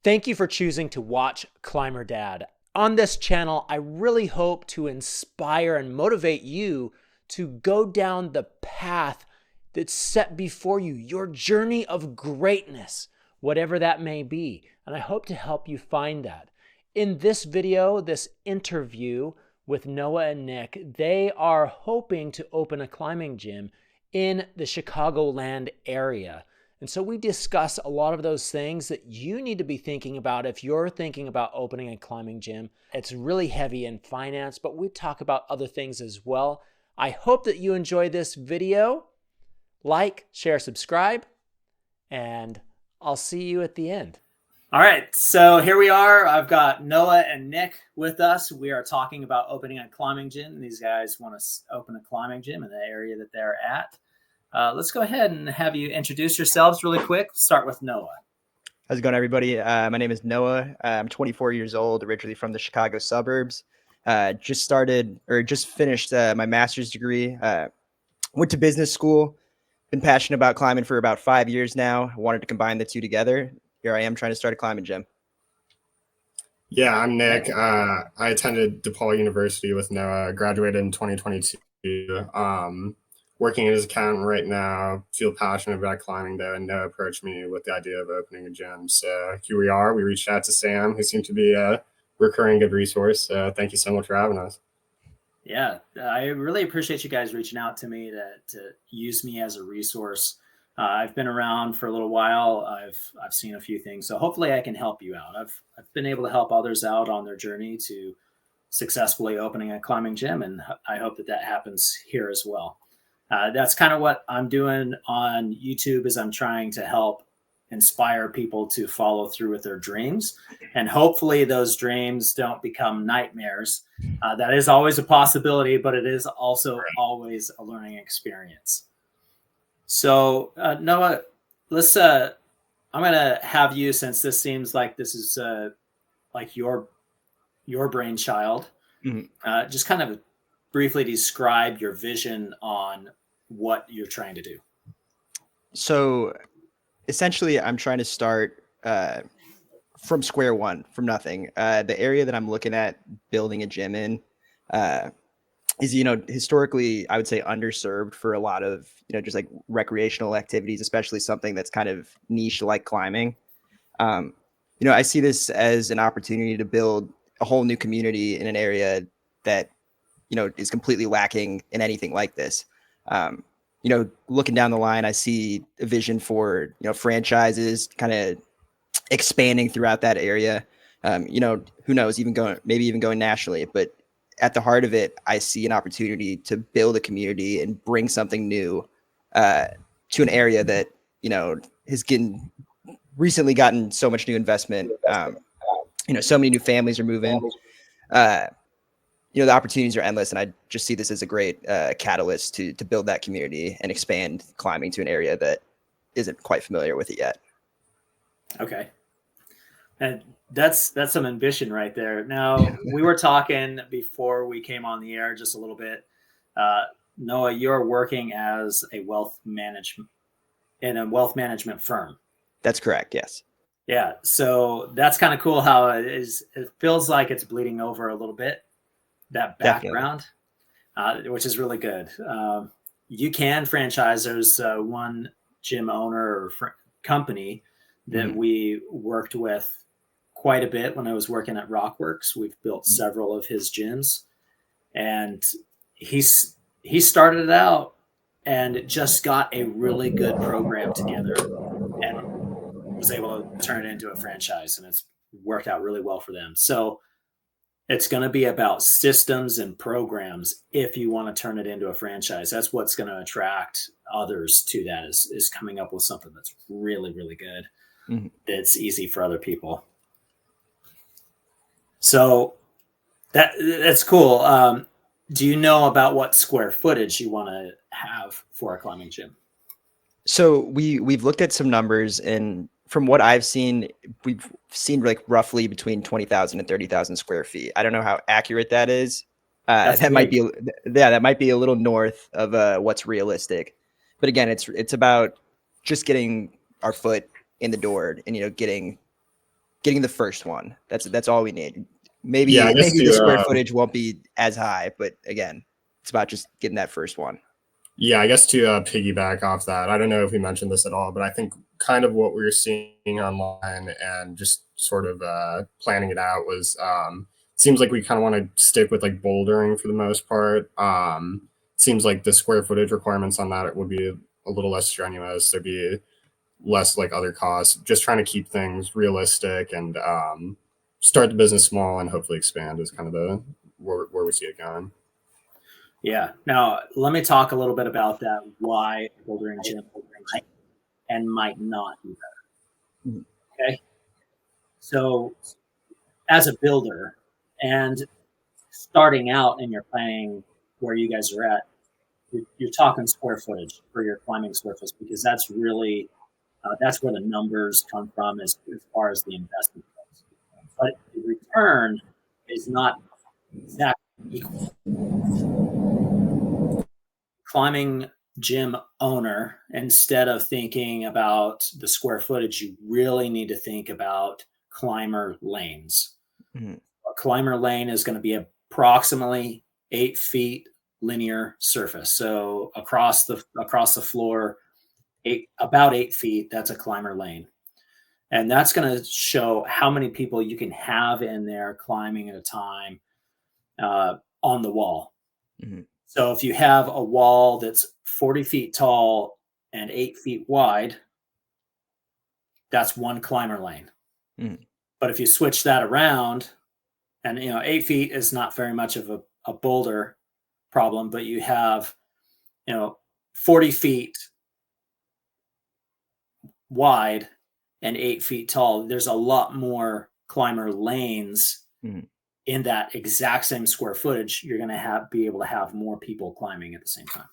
Thank you for choosing to watch Climber Dad. On this channel, I really hope to inspire and motivate you to go down the path that's set before you, your journey of greatness, whatever that may be. And I hope to help you find that. In this video, this interview with Noah and Nick, they are hoping to open a climbing gym in the Chicagoland area. And so we discuss a lot of those things that you need to be thinking about if you're thinking about opening a climbing gym. It's really heavy in finance, but we talk about other things as well. I hope that you enjoy this video. Like, share, subscribe, and I'll see you at the end. All right, so here we are. I've got Noah and Nick with us. We are talking about opening a climbing gym. These guys want to open a climbing gym in the area that they're at. Let's go ahead and have you introduce yourselves really quick. Start with Noah. How's it going, everybody? My name is Noah. I'm 24 years old, originally from the Chicago suburbs. Just finished my master's degree. Went to business school. Been passionate about climbing for about 5 years now. I wanted to combine the two together. Here I am trying to start a climbing gym. Yeah, I'm Nick. I attended DePaul University with Noah. Graduated in 2022. Working as an accountant right now. Feel passionate about climbing though, and Noah approached me with the idea of opening a gym. So here we are. We reached out to Sam, who seemed to be a recurring good resource. So thank you so much for having us. Yeah, I really appreciate you guys reaching out to me to use me as a resource. I've been around for a little while. I've seen a few things, so hopefully I can help you out. I've been able to help others out on their journey to successfully opening a climbing gym, and I hope that happens here as well. That's kind of what I'm doing on YouTube, is I'm trying to help inspire people to follow through with their dreams. And hopefully those dreams don't become nightmares. That is always a possibility, but it is also always a learning experience. So Noah, I'm going to have you, since this seems like this is like your brainchild, just kind of briefly describe your vision on what you're trying to do. So essentially, I'm trying to start from square one, from nothing. The area that I'm looking at building a gym in is, historically, I would say underserved for a lot of, just like recreational activities, especially something that's kind of niche like climbing. I see this as an opportunity to build a whole new community in an area that is completely lacking in anything like this. Looking down the line, I see a vision for, franchises kind of expanding throughout that area. Who knows, maybe even going nationally. But at the heart of it, I see an opportunity to build a community and bring something new to an area that, has recently gotten so much new investment. So many new families are moving. The opportunities are endless, and I just see this as a great catalyst to build that community and expand climbing to an area that isn't quite familiar with it yet. Okay. And that's some ambition right there. Now, we were talking before we came on the air just a little bit. Noah, you're working as in a wealth management firm. That's correct. Yes. Yeah. So that's kind of cool how it feels like it's bleeding over a little bit, that background, which is really good. You can franchise. There's one gym owner or company that we worked with quite a bit when I was working at Rockworks. We've built several of his gyms, and he started it out and just got a really good program together and was able to turn it into a franchise, and it's worked out really well for them. So it's going to be about systems and programs. If you want to turn it into a franchise, that's what's going to attract others to that, is coming up with something that's really, really good. That's easy for other people. So that's cool. Do you know about what square footage you want to have for a climbing gym? So we've looked at some numbers, and from what I've seen, we've seen like roughly between 20,000 and 30,000 square feet. I don't know how accurate that is. That might be a little north of what's realistic. But again, it's about just getting our foot in the door and getting getting the first one. That's all we need. Maybe Yeah, I guess maybe the square to footage won't be as high, but again, it's about just getting that first one. yeah, I guess to piggyback off that, I don't know if we mentioned this at all, but I think kind of what we were seeing online and just sort of planning it out was seems like we kind of want to stick with like bouldering for the most part. Seems like the square footage requirements on that would be a little less strenuous. There'd be less like other costs. Just trying to keep things realistic and start the business small and hopefully expand is kind of the where we see it going. Yeah. Now, let me talk a little bit about that. Why bouldering gym might and might not be better. Okay. So, as a builder and starting out in your planning where you guys are at, you're talking square footage for your climbing surface because that's really that's where the numbers come from as far as the investment goes. But the return is not exactly equal. Climbing gym owner, instead of thinking about the square footage, you really need to think about climber lanes. Mhm. A climber lane is going to be approximately 8 feet linear surface. So across the floor, about 8 feet, that's a climber lane. And that's going to show how many people you can have in there climbing at a time on the wall. Mhm. So if you have a wall that's 40 feet tall and 8 feet wide, that's one climber lane. Mhm. But if you switch that around, and 8 feet is not very much of a boulder problem, but you have 40 feet wide and 8 feet tall, there's a lot more climber lanes Mhm. in that exact same square footage. You're going to be able to have more people climbing at the same time.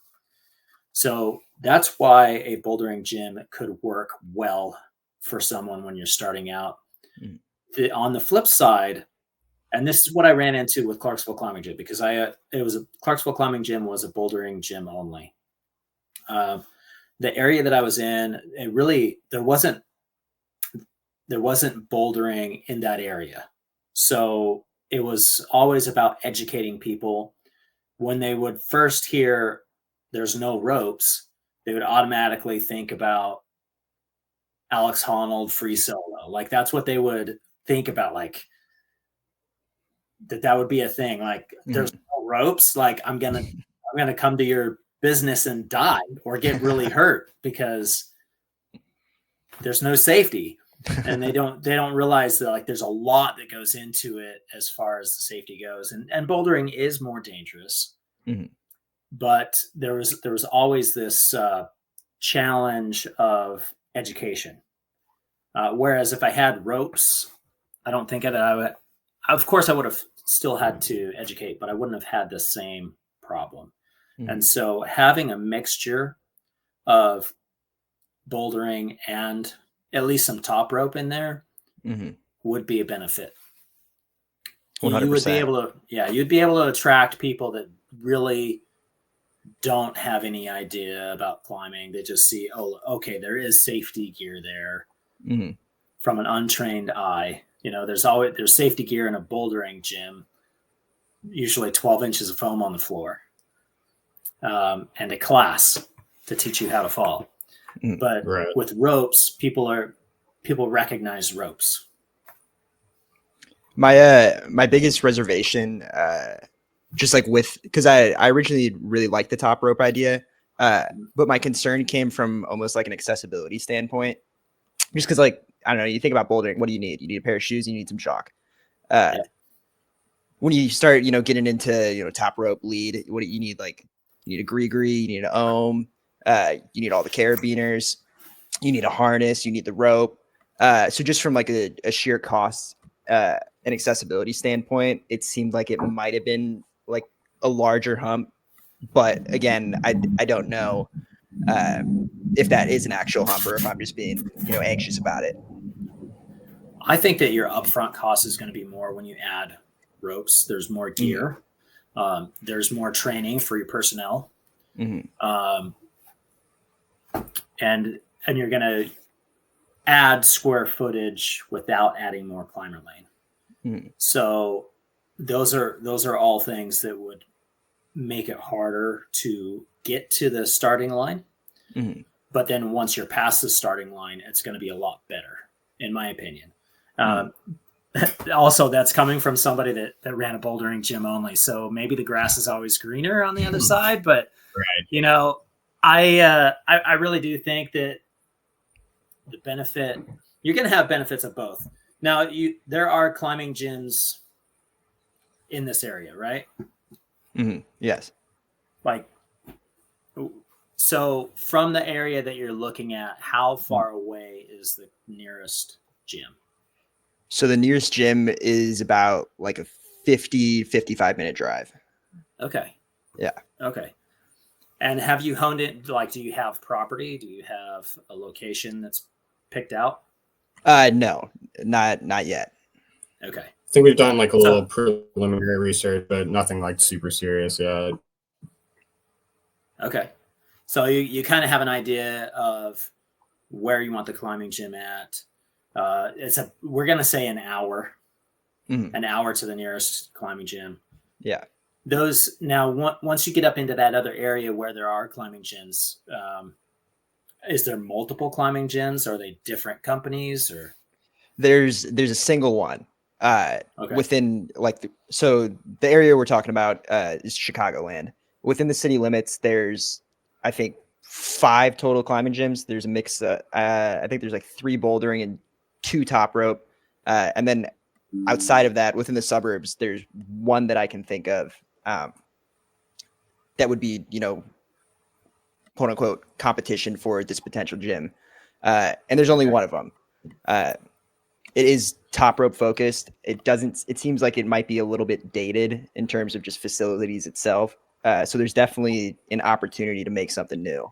So that's why a bouldering gym could work well for someone when you're starting out. Mhm. On the flip side, and this is what I ran into with Clarksville Climbing Gym, because Clarksville Climbing Gym was a bouldering gym only. The area that I was in, there wasn't bouldering in that area. So it was always about educating people. When they would first hear there's no ropes, they would automatically think about Alex Honnold free solo. Like that's what they would think about, like that would be a thing. Like there's no ropes, like I'm gonna come to your business and die or get really hurt because there's no safety. And they don't realize that like there's a lot that goes into it as far as the safety goes. And bouldering is more dangerous. Mhm. But there was always this challenge of education. Whereas if I had ropes, I don't think that I would. Of course, I would have still had to educate, but I wouldn't have had the same problem. Mhm. And so, having a mixture of bouldering and at least some top rope in there Mhm. would be a benefit. You would be 100%. able to, you'd be able to attract people that really don't have any idea about climbing. They just see, oh, okay, there is safety gear there. Mhm. From an untrained eye. There's safety gear in a bouldering gym, usually 12 inches of foam on the floor, and a class to teach you how to fall. Mhm. But Right. with ropes, people recognize ropes. My biggest reservation, just like because I originally really liked the top rope idea, but my concern came from almost like an accessibility standpoint. Just because, like, I don't know, you think about bouldering, what do you need? You need a pair of shoes, you need some chalk. Yeah. When you start, getting into, top rope lead, what do you need? Like, you need a gree, you need an ohm, you need all the carabiners, you need a harness, you need the rope. So just from like a sheer cost and accessibility standpoint, it seemed like it might have been like a larger hump. But again, I don't know if that is an actual hump or if I'm just being, anxious about it. I think that your upfront cost is going to be more when you add ropes. There's more gear. There's more training for your personnel. Mhm. And you're going to add square footage without adding more climber lane. So those are all things that would make it harder to get to the starting line. But then once you're past the starting line, it's going to be a lot better, in my opinion. Also, that's coming from somebody that ran a bouldering gym only. So maybe the grass is always greener on the other side. But, you know, I really do think that the benefit, you're going to have benefits of both. Now, there are climbing gyms in this area, right? Yes. Like, so from the area that you're looking at, how far away is the nearest gym? So the nearest gym is about like a 55 minute drive. Okay. Yeah. Okay. And have you honed it? Like, do you have property? Do you have a location that's picked out? No, not yet. Okay. I think we've done like a little preliminary research, but nothing like super serious yet. Okay. So you kind of have an idea of where you want the climbing gym at. We're going to say an hour to the nearest climbing gym. Yeah. Those now, once you get up into that other area where there are climbing gyms, is there multiple climbing gyms? Are they different companies or? There's a single one within so the area we're talking about is Chicagoland. Within the city limits, there's I think 5 total climbing gyms. There's a mix. I think there's like 3 bouldering and 2 top rope, and then outside of that, within the suburbs, there's one that I can think of that would be, you know, quote unquote competition for this potential gym, and there's only one of them. It is top rope focused. It seems like it might be a little bit dated in terms of just facilities itself. So there's definitely an opportunity to make something new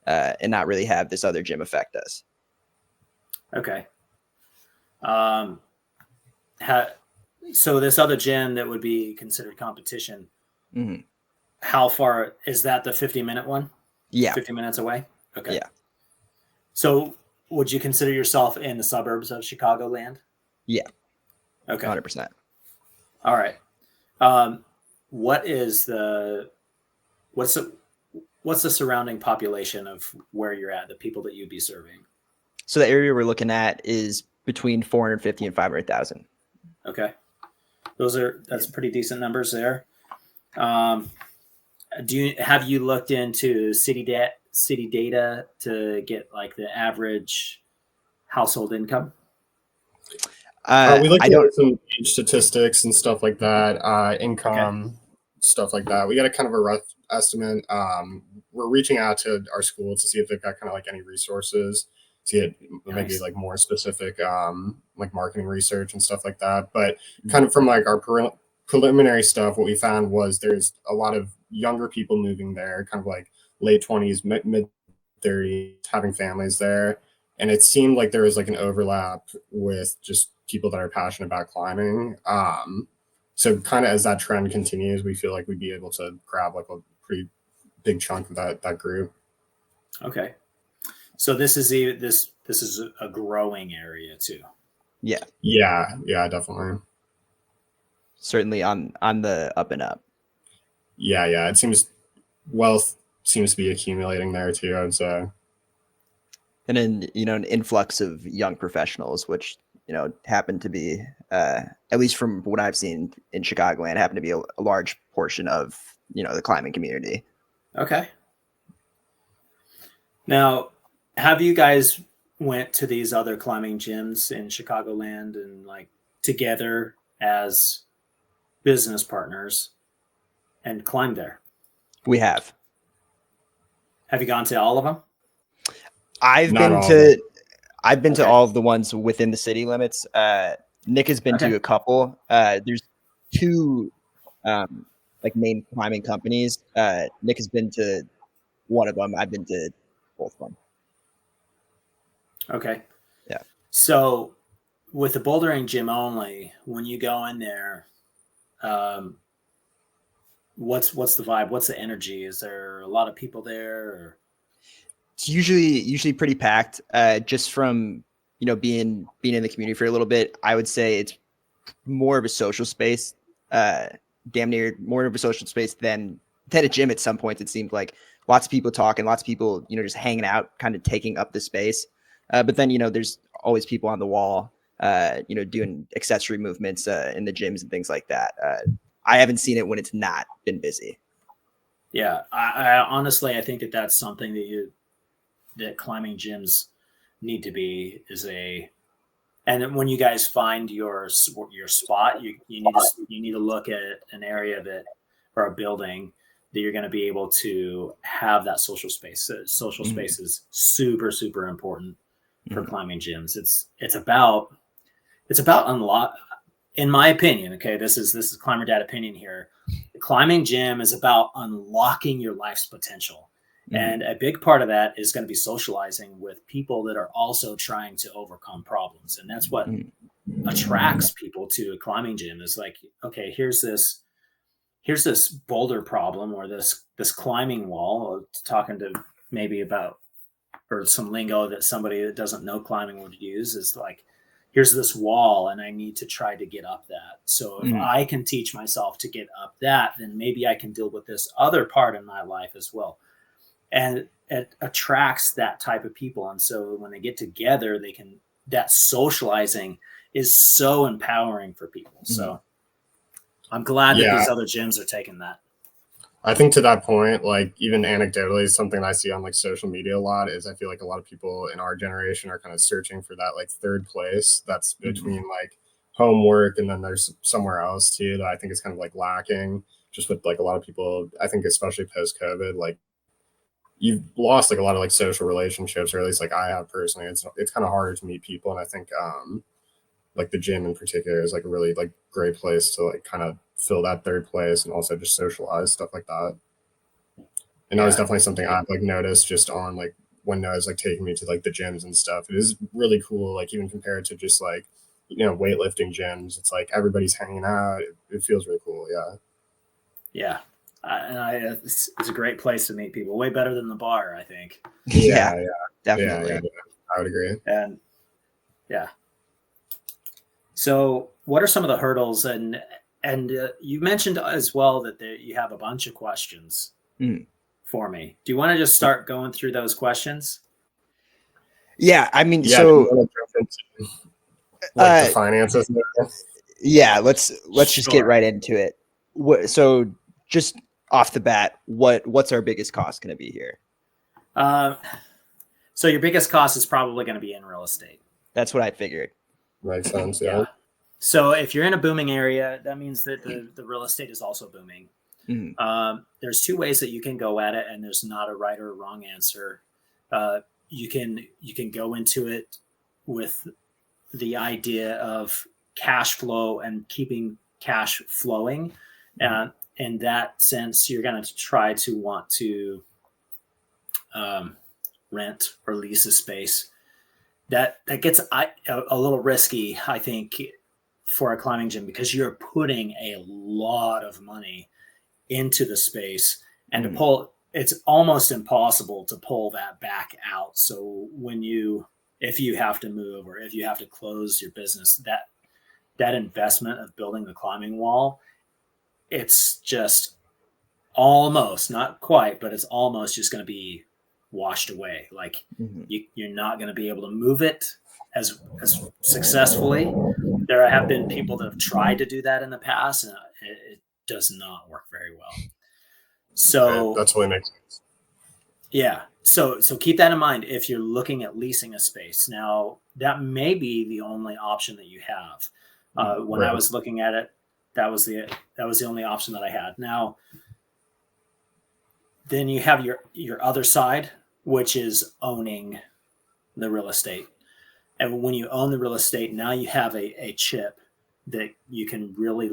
and not really have this other gym affect us. Okay. So this other gym that would be considered competition, how far is that? The 50-minute one? Yeah. 50 minutes away? Okay. Yeah. So would you consider yourself in the suburbs of Chicagoland? Yeah. Okay. 100%. All right. What's the surrounding population of where you're at, the people that you'd be serving? So the area we're looking at is between 450 and 500,000. Okay. That's pretty decent numbers there. Have you looked into city data to get like the average household income? We looked at some age statistics and stuff like that, income, stuff like that. We got a kind of a rough estimate. We're reaching out to our school to see if they've got kind of like any resources to get maybe like more specific, like marketing research and stuff like that. But kind of from like our preliminary stuff, what we found was there's a lot of younger people moving there, kind of like late 20s, mid 30s, having families there. And it seemed like there was like an overlap with just people that are passionate about climbing. So kind of as that trend continues, we feel like we'd be able to grab like a pretty big chunk of that group. Okay. So this is a growing area too. Yeah. Yeah, definitely. Certainly on the up and up. Yeah. It seems wealth seems to be accumulating there too, I would say. And then, you know, an influx of young professionals, which, you know, happen to be, at least from what I've seen in Chicagoland, happen to be a large portion of, you know, the climbing community. Okay. Now, have you guys went to these other climbing gyms in Chicagoland and like together as business partners and climbed there? We have. Have you gone to all of them? I've been to all of the ones within the city limits. Nick has been to a couple. There's 2 like main climbing companies. Nick has been to one of them. I've been to both of them. Okay. Yeah. So with the bouldering gym only, when you go in there, what's the vibe? What's the energy? Is there a lot of people there? Or? It's usually pretty packed. Just from being in the community for a little bit, I would say it's more of a social space, damn near more of a social space than a gym. At some points, it seemed like lots of people talking, lots of people, just hanging out, kind of taking up the space. But then, there's always people on the wall, doing accessory movements in the gyms and things like that. I haven't seen it when it's not been busy. Yeah, I honestly, I think that that's something that climbing gyms need to be and when you guys find your spot, you need to look at you need an area or a building that you're going to be able to have that social space. Social space is super, super important for climbing gyms. It's about unlock, in my opinion. Okay, this is Climber Dad opinion here. The climbing gym is about unlocking your life's potential. And a big part of that is going to be socializing with people that are also trying to overcome problems. And that's what attracts people to a climbing gym is like, okay, here's this boulder problem or this climbing wall, talking to maybe about, or some lingo that somebody that doesn't know climbing would use is like, here's this wall and I need to try to get up that. So if I can teach myself to get up that, then maybe I can deal with this other part in my life as well. And it attracts that type of people. And so when they get together, that socializing is so empowering for people. So I'm glad that these other gyms are taking that. I think to that point, like even anecdotally, something I see on like social media a lot is I feel like a lot of people in our generation are kind of searching for that like third place that's between like homework and then there's somewhere else too that I think is kind of like lacking just with like a lot of people, I think especially post COVID, like you've lost like a lot of like social relationships, or at least like I have personally. It's kind of harder to meet people, and I think like the gym in particular is like a really like great place to like kind of fill that third place and also just socialize, stuff like that. And that was definitely something I've like noticed just on like when Noah's like taking me to like the gyms and stuff. It is really cool, like even compared to just like weightlifting gyms. It's like everybody's hanging out. It feels really cool. Yeah. It's a great place to meet people. Way better than the bar, I think. Yeah, definitely. Yeah, I would agree. And yeah. So, what are some of the hurdles? And you mentioned as well that you have a bunch of questions for me. Do you want to just start going through those questions? Yeah, I mean, yeah, so like the finances. Yeah, let's just get right into it. So just off the bat, what's our biggest cost going to be here? So your biggest cost is probably going to be in real estate. That's what I figured. Makes sense. Yeah. So if you're in a booming area, that means that the real estate is also booming. There's two ways that you can go at it, and there's not a right or wrong answer. You can go into it with the idea of cash flow and keeping cash flowing. In that sense, you're going to try to want to rent or lease a space. That gets a little risky, I think, for a climbing gym, because you're putting a lot of money into the space, and to pull, it's almost impossible to pull that back out. So if you have to move or if you have to close your business, that investment of building the climbing wall, it's just almost, not quite, but it's almost just going to be washed away. Like you're not going to be able to move it as successfully. There have been people that have tried to do that in the past, and it does not work very well. So that's what makes sense. Yeah. So keep that in mind if you're looking at leasing a space. Now, that may be the only option that you have. When I was looking at it, that was the only option that I had. Now, then you have your other side, which is owning the real estate. And when you own the real estate, now you have a chip that you can really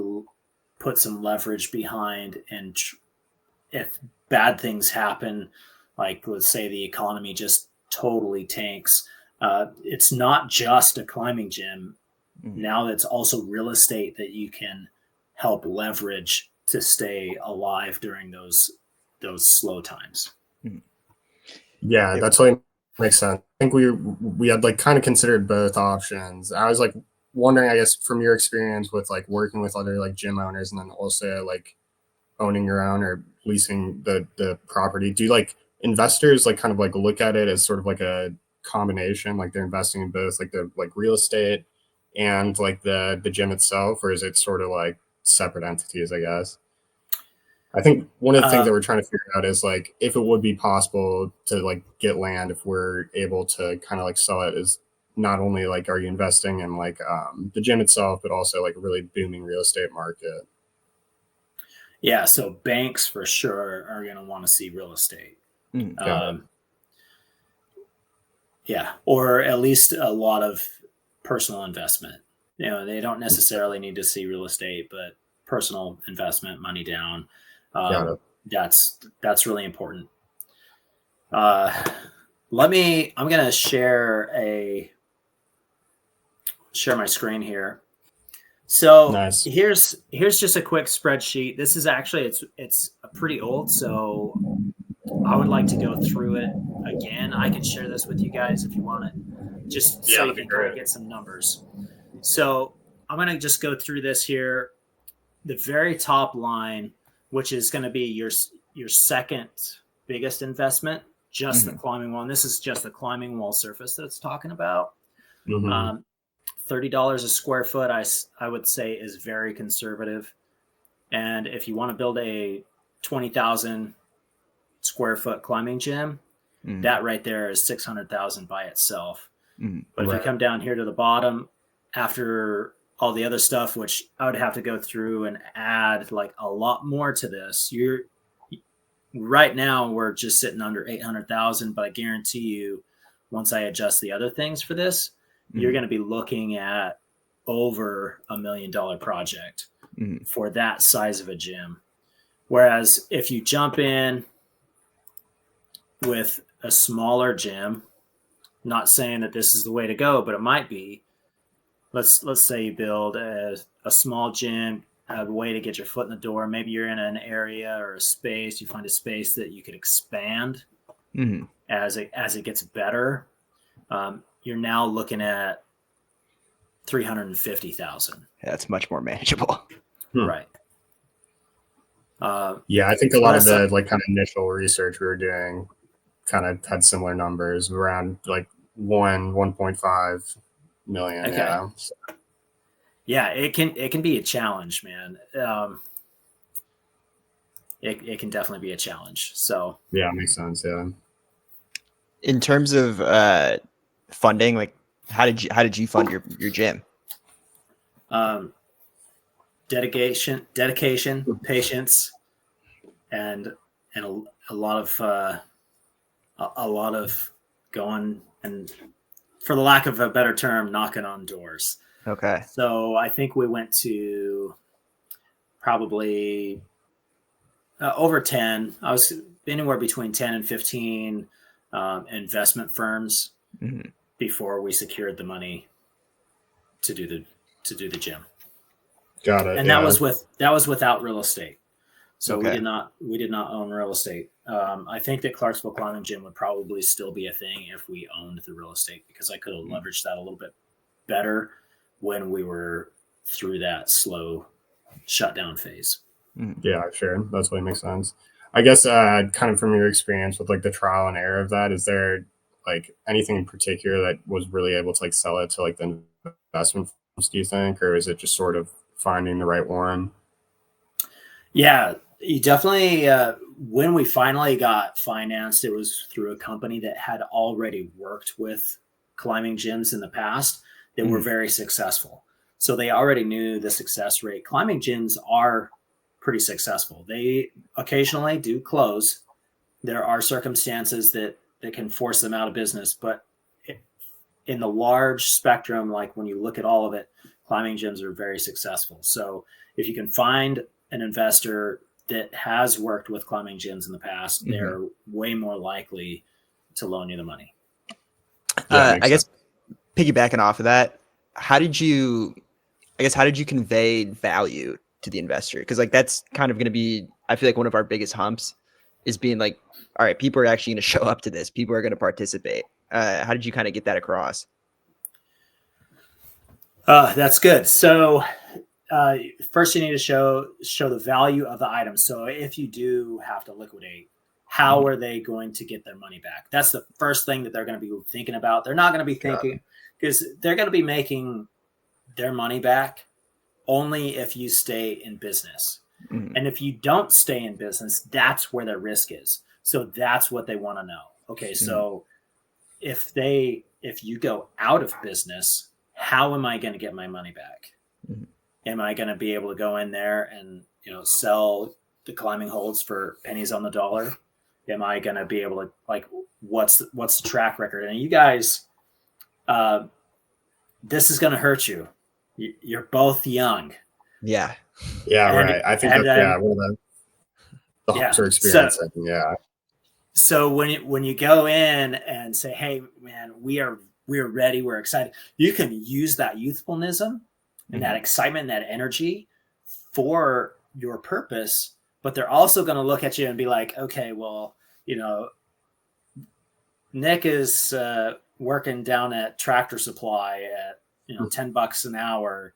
put some leverage behind. And if bad things happen, like let's say the economy just totally tanks, it's not just a climbing gym. Now that's also real estate that you can help leverage to stay alive during those slow times. Yeah, that totally makes sense. think we had like kind of considered both options. I was like wondering, I guess, from your experience with like working with other like gym owners and then also like owning your own or leasing the property, do you like investors like kind of like look at it as sort of like a combination, like they're investing in both like the like real estate and like the gym itself, or is it sort of like separate entities, I guess? I think one of the things that we're trying to figure out is like if it would be possible to like get land if we're able to kind of like sell it, is not only like are you investing in like the gym itself, but also like a really booming real estate market. Yeah, so banks for sure are going to want to see real estate. Yeah, or at least a lot of personal investment. They don't necessarily need to see real estate, but personal investment, money down. That's really important. I'm going to share my screen here. So Nice. here's just a quick spreadsheet. This is actually it's pretty old, so I would like to go through it again. I can share this with you guys if you want it, just so you can kind of get some numbers. So I'm going to just go through this here. The very top line, which is going to be your second biggest investment, just the climbing wall. And this is just the climbing wall surface that it's talking about. $30 a square foot, I would say, is very conservative. And if you want to build a 20,000 square foot climbing gym, that right there is 600,000 by itself. But if you come down here to the bottom, after all the other stuff, which I would have to go through and add like a lot more to this, right now we're just sitting under 800,000, but I guarantee you, once I adjust the other things for this, you're going to be looking at over $1 million project for that size of a gym. Whereas if you jump in with a smaller gym, not saying that this is the way to go, but it might be. Let's say you build a small gym, a way to get your foot in the door. Maybe you're in an area or a space. You find a space that you could expand as it gets better. You're now looking at 350,000. That's much more manageable. Right. I think a lot of the like kind of initial research we were doing kind of had similar numbers around like 1.5 million. Okay. Yeah, it can be a challenge, man. It can definitely be a challenge. So yeah, it makes sense. Yeah. In terms of funding, like how did you fund your gym? Dedication, patience, and a lot of going, and for the lack of a better term, knocking on doors. Okay. So I think we went to probably over 10. I was anywhere between 10 and 15 investment firms before we secured the money to do the gym. Got it. And that was without real estate. So Okay. we did not own real estate. I think that Clarksville Climbing Gym would probably still be a thing if we owned the real estate, because I could have leveraged that a little bit better when we were through that slow shutdown phase. Yeah, sure. That totally makes sense. I guess kind of from your experience with like the trial and error of that, is there like anything in particular that was really able to like sell it to like the investment firms, do you think, or is it just sort of finding the right one? Yeah, you definitely, when we finally got financed, it was through a company that had already worked with climbing gyms in the past that were very successful. So they already knew the success rate. Climbing gyms are pretty successful. They occasionally do close. There are circumstances that can force them out of business, but in the large spectrum, like when you look at all of it, climbing gyms are very successful. So if you can find an investor that has worked with climbing gyms in the past, they're way more likely to loan you the money. I guess piggybacking off of that, how did you convey value to the investor? Because like that's kind of going to be, I feel like, one of our biggest humps is being like, all right, people are actually going to show up to this. People are going to participate. How did you kind of get that across? That's good. So first you need to show the value of the item. So if you do have to liquidate, how are they going to get their money back? That's the first thing that they're going to be thinking about. They're not going to be thinking, because they're going to be making their money back only if you stay in business. And if you don't stay in business, that's where their risk is. So that's what they want to know. Okay, so if you go out of business, how am I going to get my money back? Am I going to be able to go in there and, sell the climbing holds for pennies on the dollar? Am I going to be able to, like, what's the track record? And you guys, this is going to hurt you. You're both young. Yeah. Yeah, right. I think that's one of the harder experience. So when you go in and say, "Hey, man, we're ready, we're excited," you can use that youthfulness and that excitement, that energy for your purpose. But they're also going to look at you and be like, "Okay, well, Nick is working down at Tractor Supply at $10 an hour,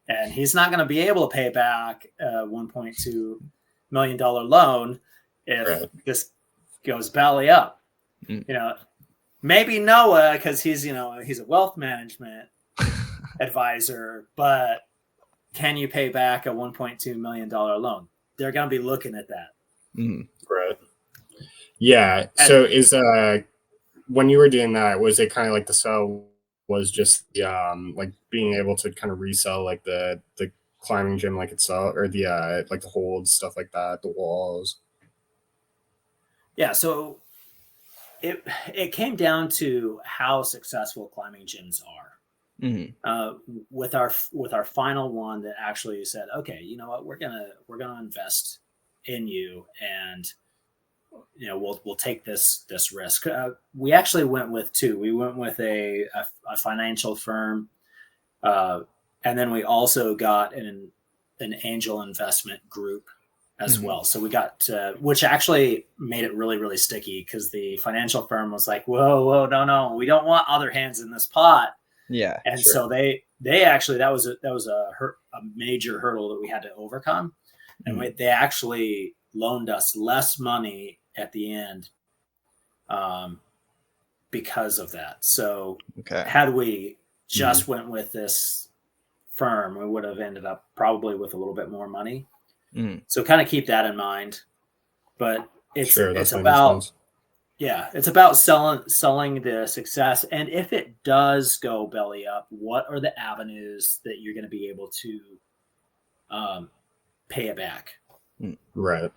and he's not going to be able to pay back a $1.2 million loan if this goes belly up." Maybe Noah, because he's a wealth management advisor, but can you pay back a $1.2 million loan? They're going to be looking at that. Right. Yeah. So when you were doing that, was it kind of like the sell was just like being able to kind of resell like the climbing gym like itself, or the like the holds, stuff like that, the walls? Yeah, so it came down to how successful climbing gyms are. With our final one that actually said, okay, you know what, we're gonna invest in you, and we'll take this risk. We actually went with two. We went with a financial firm, and then we also got an angel investment group as well. So we got, which actually made it really, really sticky, because the financial firm was like, whoa, no, we don't want other hands in this pot. Yeah. And so they actually, that was a major hurdle that we had to overcome. And they actually loaned us less money at the end because of that. So had we just went with this firm, we would have ended up probably with a little bit more money. So kind of keep that in mind. But it's about it's about selling the success. And if it does go belly up, what are the avenues that you're going to be able to pay it back? Right.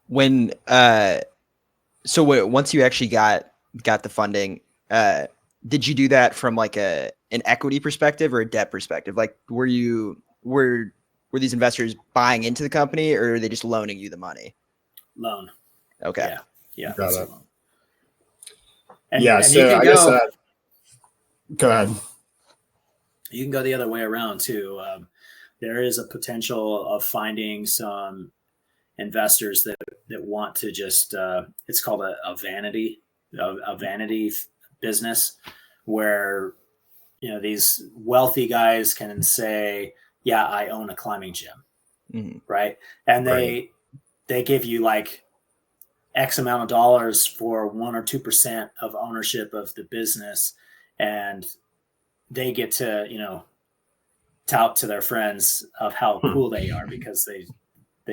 When once you actually got the funding, did you do that from like an equity perspective or a debt perspective? Like, were these investors buying into the company, or are they just loaning you the money? Loan. Okay. Yeah. Got it. And so I guess go ahead. You can go the other way around too. There is a potential of finding some investors that want to just it's called a vanity business, where these wealthy guys can say, yeah, I own a climbing gym, right? And they give you like X amount of dollars for 1 or 2% of ownership of the business, and they get to tout to their friends of how cool they are because they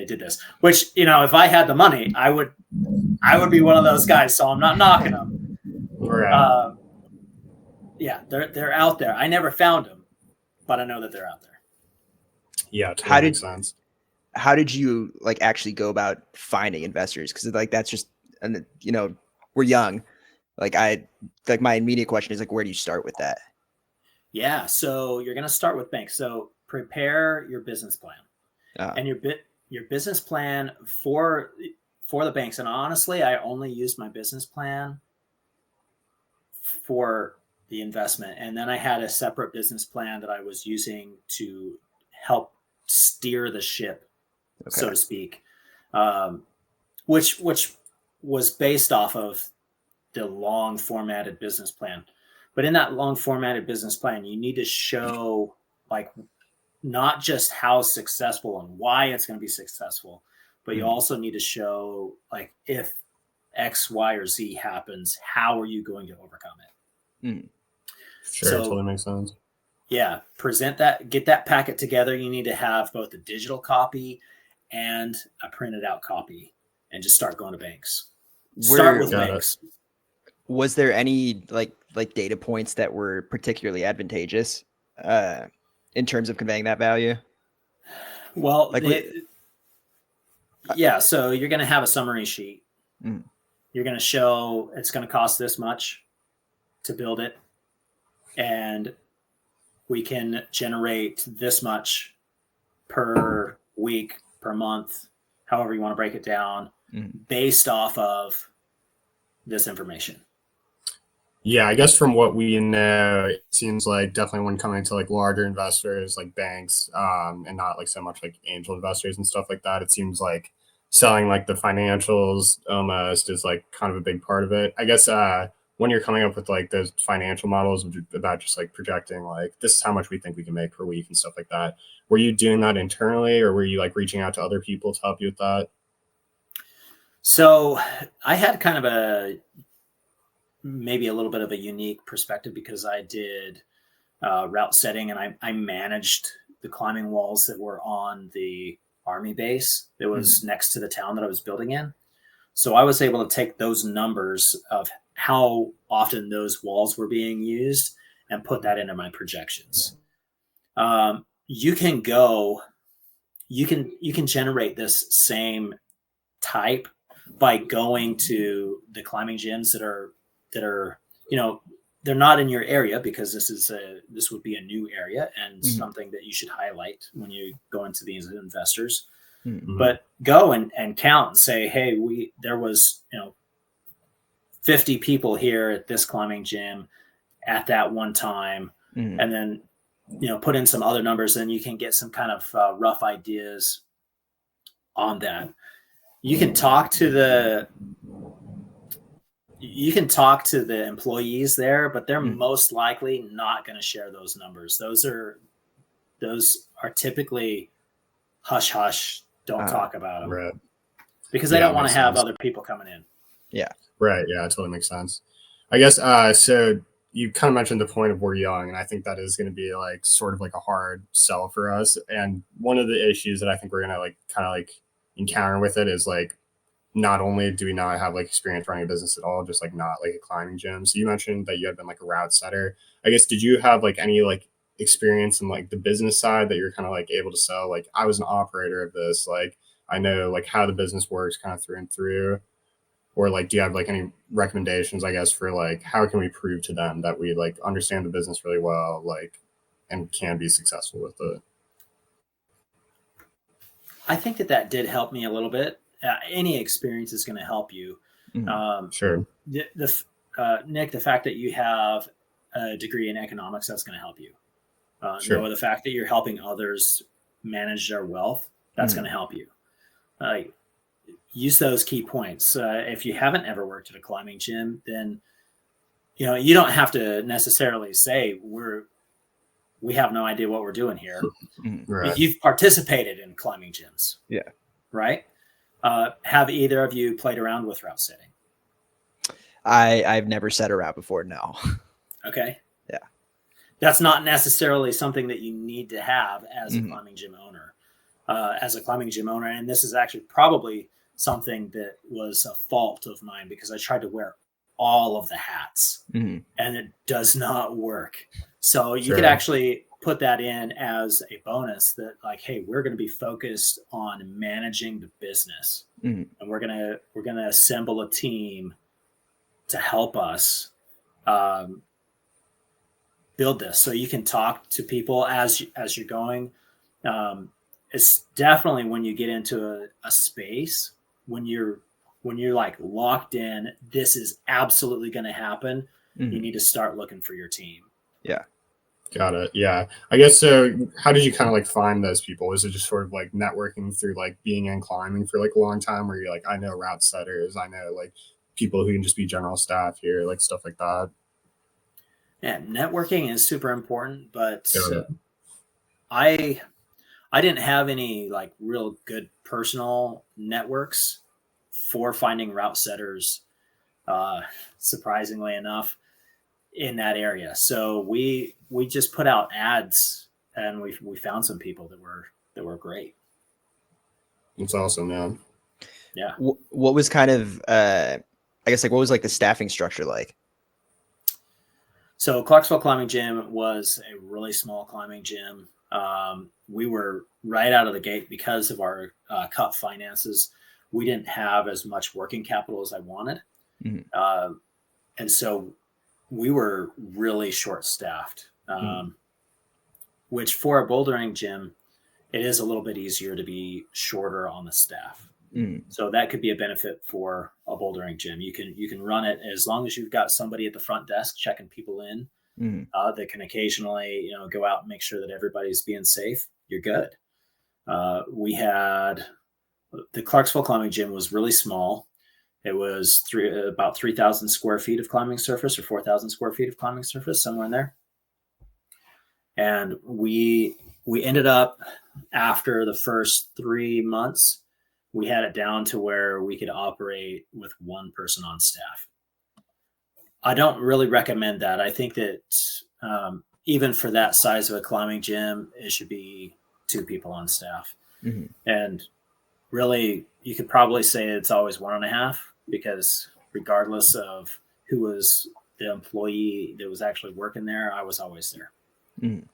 did this. Which, if I had the money, I would be one of those guys. So I'm not knocking them. Right. Yeah, they're out there. I never found them, but I know that they're out there. Yeah, totally makes sense. How did you like actually go about finding investors? Because like that's just, we're young. Like my immediate question is like, where do you start with that? Yeah, so you're gonna start with banks. So prepare your business plan, and your business plan for the banks. And honestly, I only used my business plan for the investment, and then I had a separate business plan that I was using to help steer the ship, so to speak, which was based off of the long formatted business plan. But in that long formatted business plan, you need to show like not just how successful and why it's going to be successful, but you also need to show like if X, Y, or Z happens, how are you going to overcome it? Sure, So- totally makes sense. Yeah, present that, get that packet together. You need to have both a digital copy and a printed out copy, and just start going to banks. Start with Got it. banks. Was there any like data points that were particularly advantageous in terms of conveying that value? Well, Like yeah, so you're going to have a summary sheet. Mm. You're going to show it's going to cost this much to build it, and we can generate this much per week, per month, however you want to break it down, based off of this information. Yeah, I guess from what we know, it seems like definitely when coming to like larger investors like banks, and not like so much like angel investors and stuff like that, it seems like selling like the financials almost is like kind of a big part of it. I guess when you're coming up with like those financial models about just like projecting like this is how much we think we can make per week and stuff like that, were you doing that internally, or were you like reaching out to other people to help you with that? So I had kind of maybe a little bit of a unique perspective because I did route setting, and I managed the climbing walls that were on the Army base that was next to the town that I was building in. So I was able to take those numbers of how often those walls were being used and put that into my projections. You can generate this same type by going to the climbing gyms that are they're not in your area, because this would be a new area and something that you should highlight when you go into these investors. But go and count and say, hey, there was 50 people here at this climbing gym at that one time, and then put in some other numbers, and you can get some kind of rough ideas on that. You can talk to the employees there, but they're most likely not going to share those numbers. Those are typically hush hush. Don't talk about them, Right. because they Yeah, don't want to makes have sense. other people coming in. Right. Yeah, it totally makes sense. I guess so you kind of mentioned the point of we're young, and I think that is going to be like sort of like a hard sell for us. And one of the issues that I think we're going to like kind of like encounter with it is like not only do we not have like experience running a business at all, just like not like a climbing gym. So you mentioned that you had been like a route setter. I guess did you have like any like experience in like the business side that you're kind of like able to sell? Like I was an operator of this, like I know like how the business works kind of through and through. Or like do you have like any recommendations, I guess, for like how can we prove to them that we like understand the business really well, like, and can be successful with it? I think that did help me a little bit. Any experience is going to help you. Sure. Nick, the fact that you have a degree in economics, that's going to help you. Sure. Noah, the fact that you're helping others manage their wealth, that's going to help you. Use those key points. If you haven't ever worked at a climbing gym, then you don't have to necessarily say we have no idea what we're doing here. Right. You've participated in climbing gyms. Yeah. Right? Have either of you played around with route setting? I've never set a route before. No. Okay. Yeah. That's not necessarily something that you need to have as a climbing gym owner. And this is actually probably something that was a fault of mine, because I tried to wear all of the hats and it does not work. So you could actually put that in as a bonus that like, hey, we're going to be focused on managing the business, and we're going to assemble a team to help us build this. So you can talk to people as you're going. It's definitely when you get into a space, when you're like locked in, this is absolutely going to happen. You need to start looking for your team. Yeah. Got it. Yeah. I guess so. How did you kind of like find those people? Is it just sort of like networking through like being in climbing for like a long time, where you're like, I know route setters, I know like people who can just be general staff here, like stuff like that. Yeah, networking is super important, but Yeah. I didn't have any like real good personal networks for finding route setters, surprisingly enough, in that area. So we just put out ads, and we found some people that were great. It's awesome, man. Yeah. What was kind of, I guess, like, what was like the staffing structure like? So Clarksville Climbing Gym was a really small climbing gym. We were right out of the gate because of our cut finances. We didn't have as much working capital as I wanted. Mhm. And so we were really short staffed, which for a bouldering gym, it is a little bit easier to be shorter on the staff. Mhm. So that could be a benefit for a bouldering gym. You can run it as long as you've got somebody at the front desk checking people in Mhm. that can occasionally, go out and make sure that everybody's being safe. You're good. We had the Clarksville Climbing Gym was really small. It was about 3,000 square feet of climbing surface, or 4,000 square feet of climbing surface, somewhere in there. And we ended up, after the first 3 months, we had it down to where we could operate with one person on staff. I don't really recommend that. I think that even for that size of a climbing gym, it should be 2 people on staff. Mhm. And really, you could probably say it's always 1.5, because regardless of who was the employee that was actually working there, I was always there. Mhm.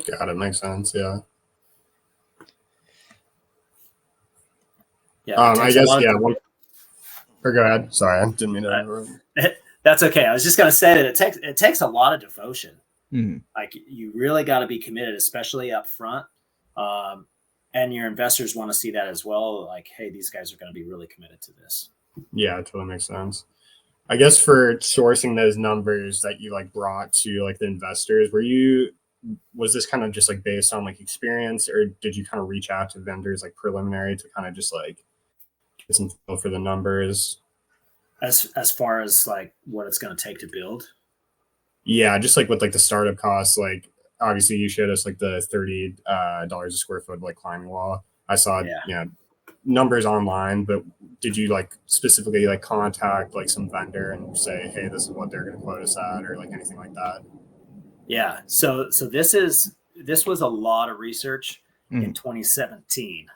Got it. Makes sense. Yeah. Yeah. I guess, yeah. Or go ahead. Sorry, I didn't mean to interrupt. That's okay. I was just going to say that it takes a lot of devotion. Mhm. Like, you really got to be committed, especially up front. And your investors want to see that as well. Like, hey, these guys are going to be really committed to this. Yeah, it totally makes sense. I guess for sourcing those numbers that you like brought to like the investors, was this kind of just like based on like experience, or did you kind of reach out to vendors like preliminary to kind of just like get some feel for the numbers? As far as like what it's going to take to build. Yeah, just like with like the startup costs, like obviously you showed us like the $30 a square foot like climbing wall. I saw Yeah. Numbers online, but did you like specifically like contact like some vendor and say, hey, this is what they're going to quote us at, or like anything like that? Yeah. So this was a lot of research in Mhm. 2017.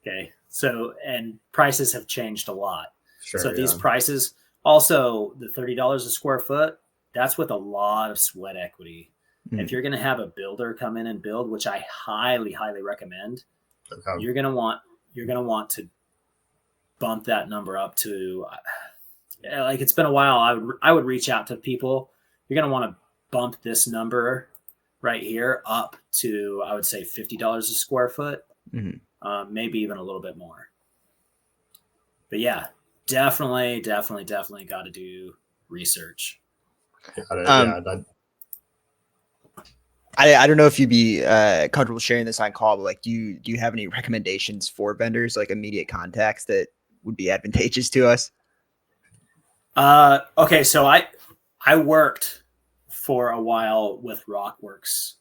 Okay. So, and prices have changed a lot. Sure. So these Yeah. prices, also the $30 a square foot, that's with a lot of sweat equity. Mhm. If you're going to have a builder come in and build, which I highly, highly recommend, Okay. you're going to want to bump that number up to, like, it's been a while. I would reach out to people. You're going to want to bump this number right here up to, I would say, $50 a square foot, Mhm. maybe even a little bit more. But yeah, definitely got to do research. Got it. Um, Yeah. That. I don't know if you'd be comfortable sharing this on call, but like, do you have any recommendations for vendors, like immediate contacts that would be advantageous to us? Okay, so I worked for a while with Rockworks,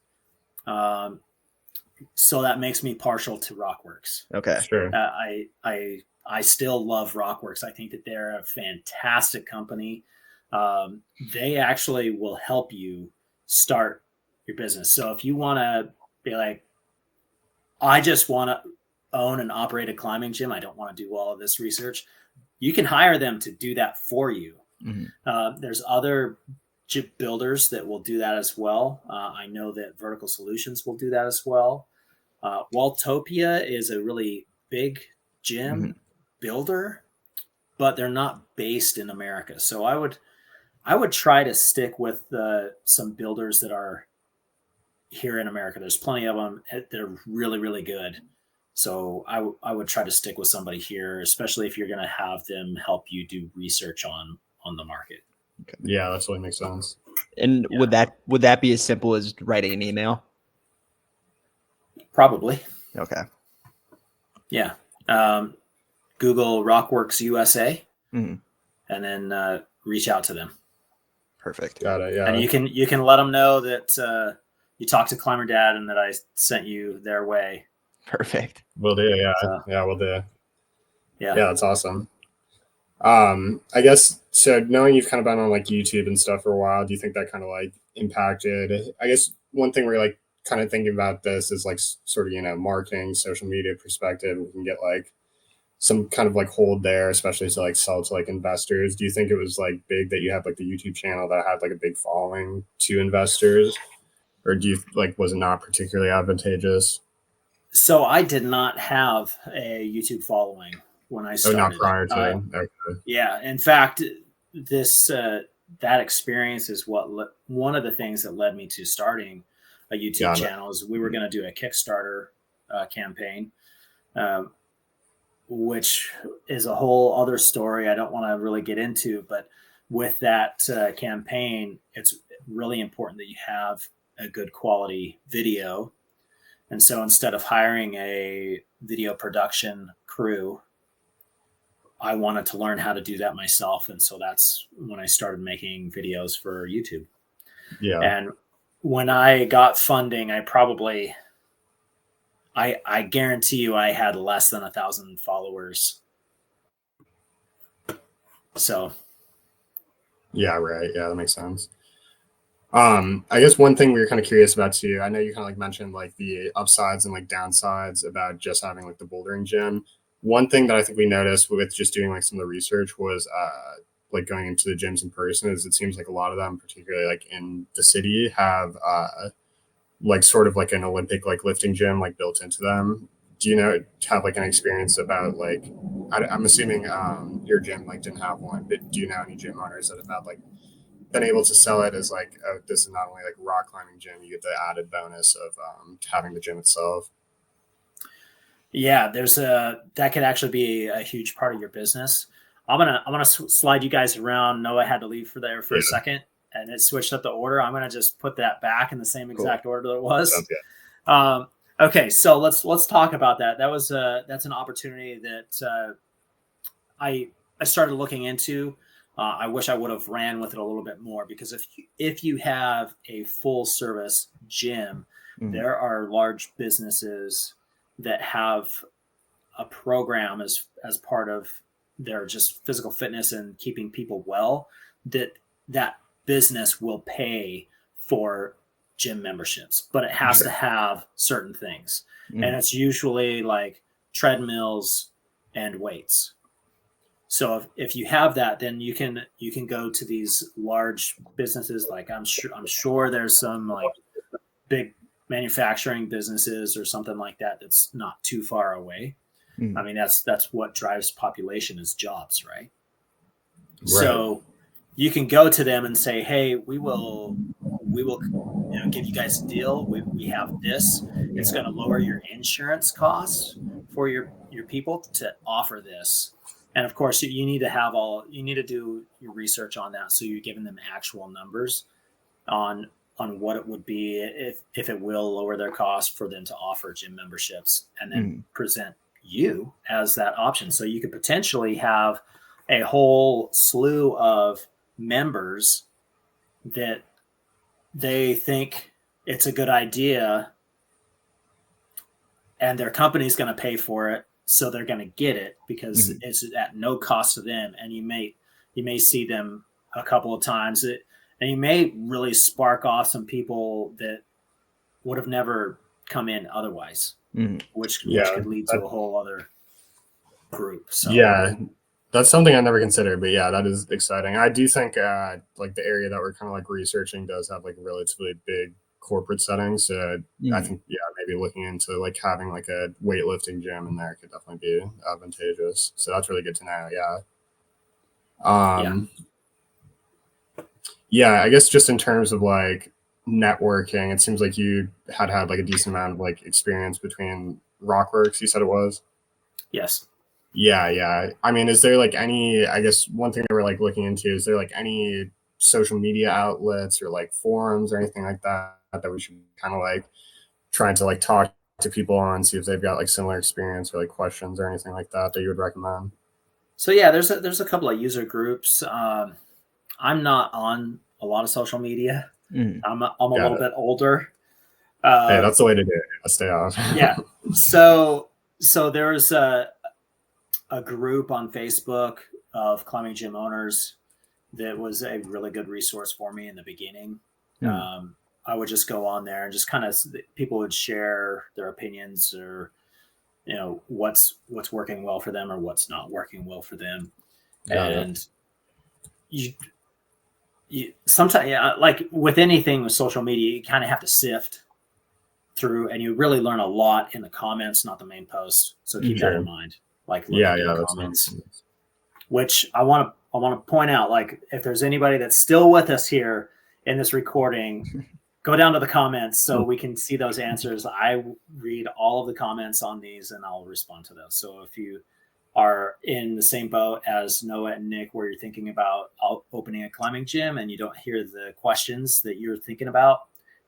so that makes me partial to Rockworks. Okay. Sure. I still love Rockworks. I think that they're a fantastic company. They actually will help you start your business. So if you want to be like, I just want to own and operate a climbing gym, I don't want to do all of this research, you can hire them to do that for you. Mhm. There's other gym builders that will do that as well. I know that Vertical Solutions will do that as well. Waltopia is a really big gym builder, but they're not based in America. So I would try to stick with some builders that are here in America. There's plenty of them that are really, really good. So I would try to stick with somebody here, especially if you're going to have them help you do research on the market. Yeah, that totally makes sense. And Yeah. would that be as simple as writing an email? Probably. Okay. Yeah. Google Rockworks USA. Mhm. and then reach out to them. Perfect. Got it. Yeah. And you can let them know that you talked to Climber Dad and that I sent you their way. Perfect. Will do. Yeah. So, Yeah. Will do. yeah. Yeah. That's awesome. I guess so. Knowing you've kind of been on like YouTube and stuff for a while, do you think that kind of like impacted? I guess one thing we're like kind of thinking about this is like sort of, you know, marketing, social media perspective. We can get like some kind of like hold there, especially to like sell to like investors. Do you think it was like big that you had like the YouTube channel that had like a big following to investors, or do you like was it not particularly advantageous? So I did not have a YouTube following when I Oh, not started. prior to. Okay. Yeah. In fact, this that experience is one of the things that led me to starting a YouTube Got it. channel. Is we were going to do a Kickstarter campaign, which is a whole other story I don't want to really get into. But with that campaign, it's really important that you have a good quality video. And so instead of hiring a video production crew, I wanted to learn how to do that myself. And so that's when I started making videos for YouTube. Yeah. And when I got funding, I guarantee you I had less than 1,000 followers. So. Yeah. Right. Yeah. That makes sense. I guess one thing we were kind of curious about too, I know you kind of like mentioned like the upsides and like downsides about just having like the bouldering gym. One thing that I think we noticed with just doing like some of the research was like going into the gyms in person is it seems like a lot of them, particularly like in the city, have like sort of like an Olympic like lifting gym like built into them. Do you know have like an experience about like I'm assuming your gym like didn't have one, but do you know any gym owners that have had like been able to sell it as like this is not only like rock climbing gym, you get the added bonus of having the gym itself? Yeah, that could actually be a huge part of your business. I'm gonna slide you guys around. Noah had to leave for a second, and it switched up the order. I'm gonna just put that back in the same exact order that it was. Sounds good. Okay, so let's talk about that. That's an opportunity that I started looking into. I wish I would have ran with it a little bit more, because if you have a full service gym, there are large businesses that have a program as part of their just physical fitness and keeping people well, that business will pay for gym memberships, but it has to have certain things. And it's usually like treadmills and weights. So if you have that, then you can go to these large businesses. Like I'm sure there's some like big manufacturing businesses or something like that that's not too far away. I mean, that's what drives population is jobs, right? So you can go to them and say, hey, we will give you guys a deal. We have this. It's going to lower your insurance costs for your people to offer this. And of course, you need to do your research on that. So you're giving them actual numbers on what it would be if it will lower their cost for them to offer gym memberships, and then present you as that option. So you could potentially have a whole slew of members that they think it's a good idea and their company's going to pay for it. So they're going to get it because it's at no cost to them. And you may see them a couple of times, and you may really spark off some people that would have never come in otherwise, which could lead to a whole other group. So yeah, that's something I never considered, but yeah, that is exciting. I do think like the area that we're kind of like researching does have like a relatively big corporate setting. So I think maybe looking into like having like a weightlifting gym in there could definitely be advantageous. So that's really good to know. Yeah, I guess just in terms of like networking, it seems like you had like a decent amount of like experience between Rockworks, you said it was? Yes. Yeah. I mean, is there like any, I guess one thing that we're like looking into, is there like any social media outlets or like forums or anything like that we should kind of like trying to like talk to people on, see if they've got like similar experience or like questions or anything like that you would recommend? So yeah, there's a couple of user groups. I'm not on a lot of social media. Mm. I'm a Got little it. bit older. Hey, that's the way to do it. Stay off. Yeah. So there's a group on Facebook of climbing gym owners that was a really good resource for me in the beginning. I would just go on there and just kind of people would share their opinions or what's working well for them or what's not working well for them. Got it. And you sometimes, yeah, like with anything with social media, you kind of have to sift through, and you really learn a lot in the comments, not the main post. So keep that in mind. Like look at the comments, which I want to point out. Like if there's anybody that's still with us here in this recording, go down to the comments so we can see those answers. I read all of the comments on these and I'll respond to those. So if you are in the same boat as Noah and Nick, where you're thinking about opening a climbing gym and you don't hear the questions that you're thinking about,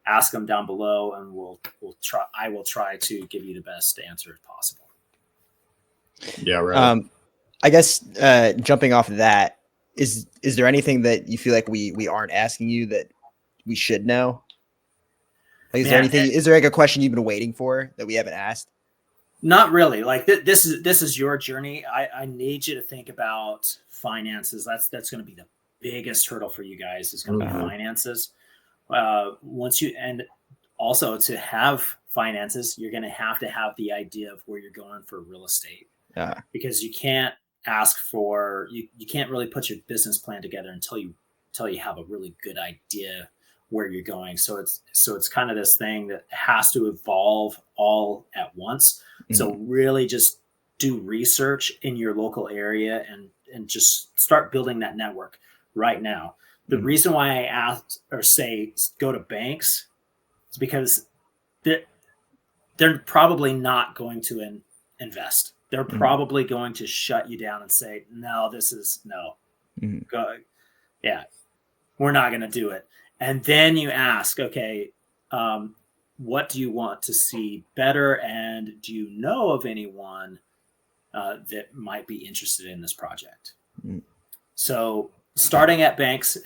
ask them down below and I will try to give you the best answer possible. Yeah, right. I guess jumping off of that, is there anything that you feel like we aren't asking you that we should know? Like, is there like a question you've been waiting for that we haven't asked? Not really. Like this is your journey. I need you to think about finances. That's going to be the biggest hurdle for you guys, is going to be finances. And also to have finances, you're going to have the idea of where you're going for real estate, because you can't ask for, you can't really put your business plan together until you have a really good idea where you're going. So it's kind of this thing that has to evolve all at once. Mm-hmm. So really just do research in your local area and just start building that network right now. The reason why I ask or say go to banks is because they're probably not going to invest. They're probably going to shut you down and say, no, go, yeah, we're not going to do it. And then you ask, okay, what do you want to see better? And do you know of anyone that might be interested in this project? So starting at banks,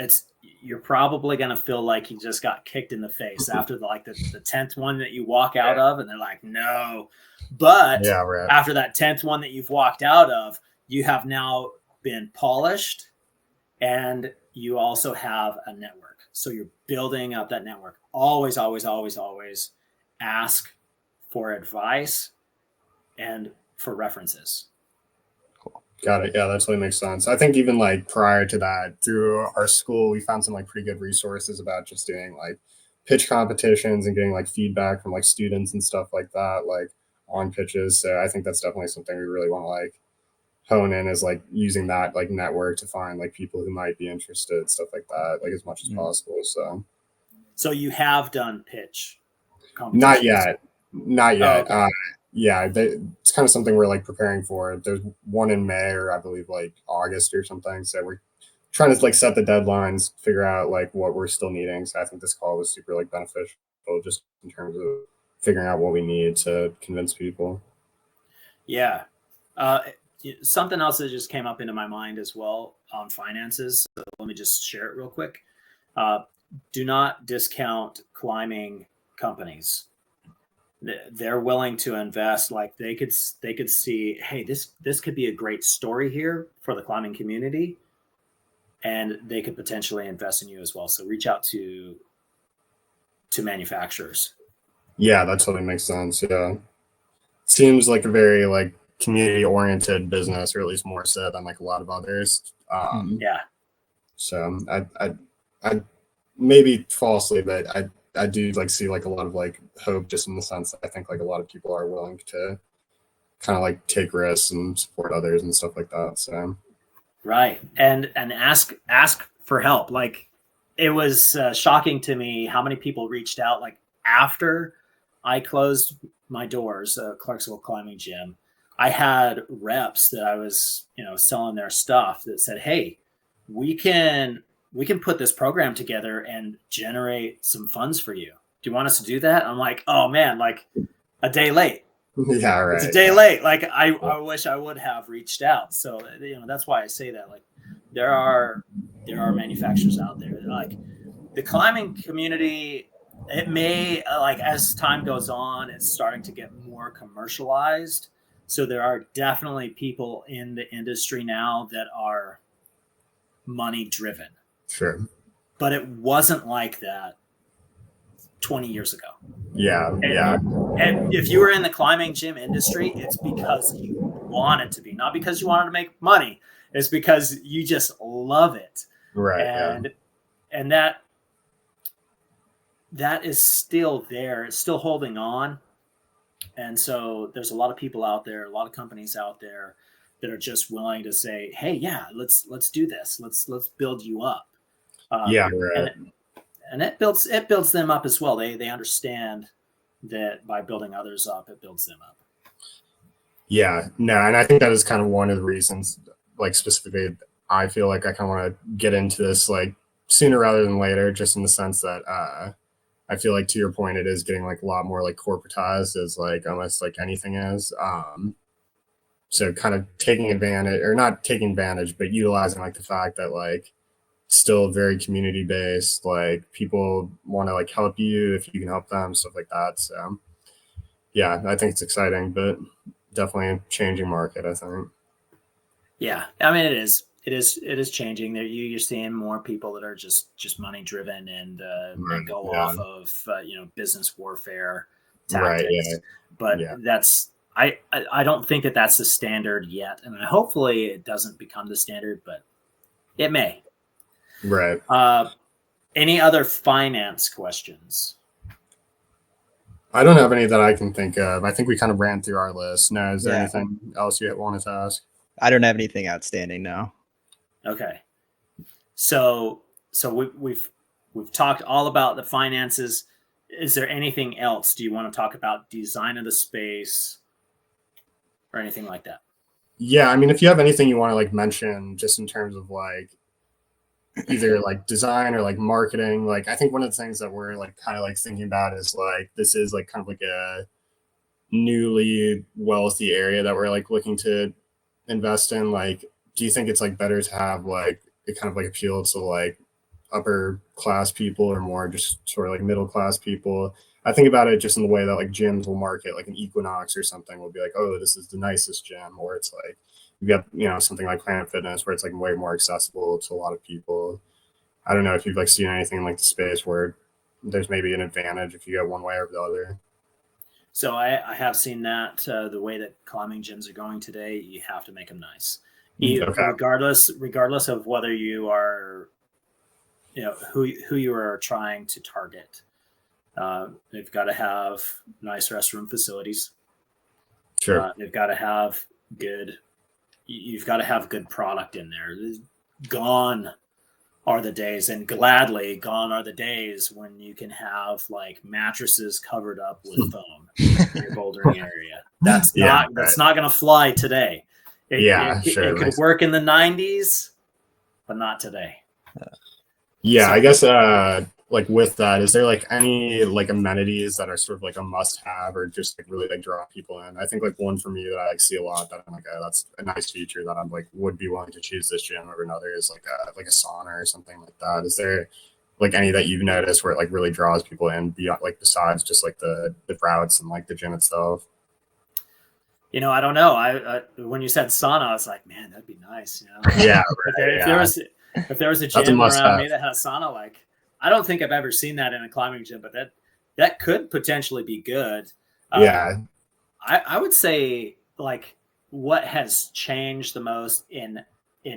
you're probably going to feel like you just got kicked in the face after the 10th one that you walk out of, and they're like, no. But after that 10th one that you've walked out of, you have now been polished, and you also have a network. So you're building up that network. Always, always, always, always ask for advice and for references. Got it. Yeah, that totally makes sense. I think even like prior to that, through our school, we found some like pretty good resources about just doing like pitch competitions and getting like feedback from like students and stuff like that, like on pitches. So I think that's definitely something we really want to like hone in, is like using that like network to find like people who might be interested, stuff like that, like as much as possible. So you have done pitch competitions? Not yet. Oh, okay. Yeah, it's kind of something we're like preparing for. There's one in May, or I believe like August or something. So we're trying to like set the deadlines, figure out like what we're still needing. So I think this call was super like beneficial, just in terms of figuring out what we need to convince people. Yeah. Something else that just came up into my mind as well on finances. So let me just share it real quick. Do not discount climbing companies. They're willing to invest. Like they could see, hey, this could be a great story here for the climbing community, and they could potentially invest in you as well. So reach out to manufacturers. Yeah, that totally makes sense. Yeah, seems like a very like community oriented business, or at least more so than like a lot of others. Yeah. So I maybe falsely, but I do like see like a lot of like hope, just in the sense that I think like a lot of people are willing to kind of like take risks and support others and stuff like that. So right, and ask for help. Like it was shocking to me how many people reached out like after I closed my doors at Clarksville Climbing Gym. I had reps that I was selling their stuff that said, hey, we can put this program together and generate some funds for you. Do you want us to do that? I'm like, oh man, like a day late. Yeah, right. It's a day late. Like I wish I would have reached out. So that's why I say that. Like there are manufacturers out there. Like the climbing community, it may like as time goes on, it's starting to get more commercialized. So there are definitely people in the industry now that are money driven. Sure. But it wasn't like that 20 years ago. Yeah, yeah. And if you were in the climbing gym industry, it's because you wanted to be, not because you wanted to make money. It's because you just love it. Right. And that is still there. It's still holding on. And so there's a lot of people out there, a lot of companies out there that are just willing to say, hey, yeah, let's do this. Let's build you up. Yeah, right. And it builds them up as well. They understand that by building others up, it builds them up. Yeah, no, and I think that is kind of one of the reasons, like specifically, I feel like I kind of want to get into this like sooner rather than later, just in the sense that I feel like to your point, it is getting like a lot more like corporatized as like almost like anything is. So kind of taking advantage, or not taking advantage, but utilizing like the fact that like still very community based, like people want to like help you if you can help them, stuff like that. So yeah, I think it's exciting, but definitely a changing market, I think. Yeah, I mean it is changing. There you're seeing more people that are just money driven and Right, go yeah. off of business warfare Right, tactics. yeah. But Yeah. that's I don't think that that's the standard yet, and hopefully it doesn't become the standard, but it may. Right. Any other finance questions? I don't have any that I can think of. I think we kind of ran through our list. Now, is there Yeah. anything else you wanted to ask? I don't have anything outstanding now. Okay. So we've talked all about the finances. Is there anything else? Do you want to talk about design of the space or anything like that? Yeah, I mean, if you have anything you want to like mention just in terms of like either like design or like marketing, like I think one of the things that we're like kind of like thinking about is like this is like kind of like a newly wealthy area that we're like looking to invest in. Like, do you think it's like better to have like it kind of like appeal to like upper class people or more just sort of like middle class people? I think about it just in the way that like gyms will market, like an Equinox or something will be like, oh, this is the nicest gym, or it's like you got something like Planet Fitness where it's like way more accessible to a lot of people. I don't know if you've like seen anything like the space where there's maybe an advantage if you go one way or the other. So I have seen that the way that climbing gyms are going today, you have to make them nice. Okay. Regardless of whether you are, who you are trying to target. They've got to have nice restroom facilities. Sure. They've got to have good. You've got to have good product in there. Gone are the days, and gladly gone are the days when you can have like mattresses covered up with foam in your bouldering area. That's not going to fly today. It could work in the 90s, but not today. Yeah, I guess like with that, is there like any like amenities that are sort of like a must-have or just like really like draw people in? I think like one for me that I like see a lot that I'm like, oh, that's a nice feature that I'm like would be willing to choose this gym over another is like a sauna or something like that. Is there like any that you've noticed where it like really draws people in beyond like besides just like the routes and like the gym itself? I don't know. I when you said sauna, I was like, man, that'd be nice. Yeah. If there was a gym around me that had a sauna, like I don't think I've ever seen that in a climbing gym, but that could potentially be good. Yeah. I would say like what has changed the most in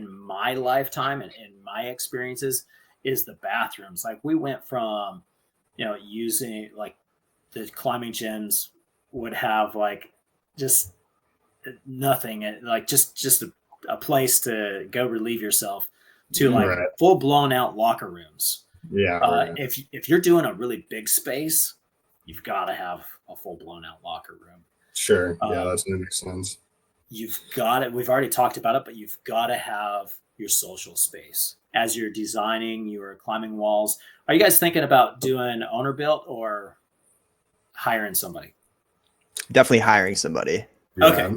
my lifetime and in my experiences is the bathrooms. Like we went from, using like the climbing gyms would have like just nothing, like just a place to go relieve yourself to like full blown out locker rooms. Yeah. If you're doing a really big space, you've got to have a full blown out locker room. Sure. Yeah, that makes sense. You've got it. We've already talked about it, but you've got to have your social space as you're designing your climbing walls. Are you guys thinking about doing owner built or hiring somebody? Definitely hiring somebody. Okay.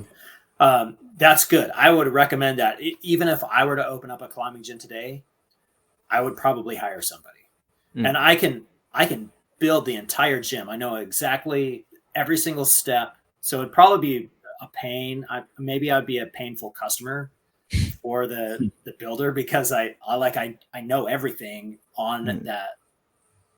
That's good. I would recommend that. Even if I were to open up a climbing gym today, I would probably hire somebody. And I can build the entire gym. I know exactly every single step. So it'd probably be a pain. Maybe I'd be a painful customer for the builder, because I know everything on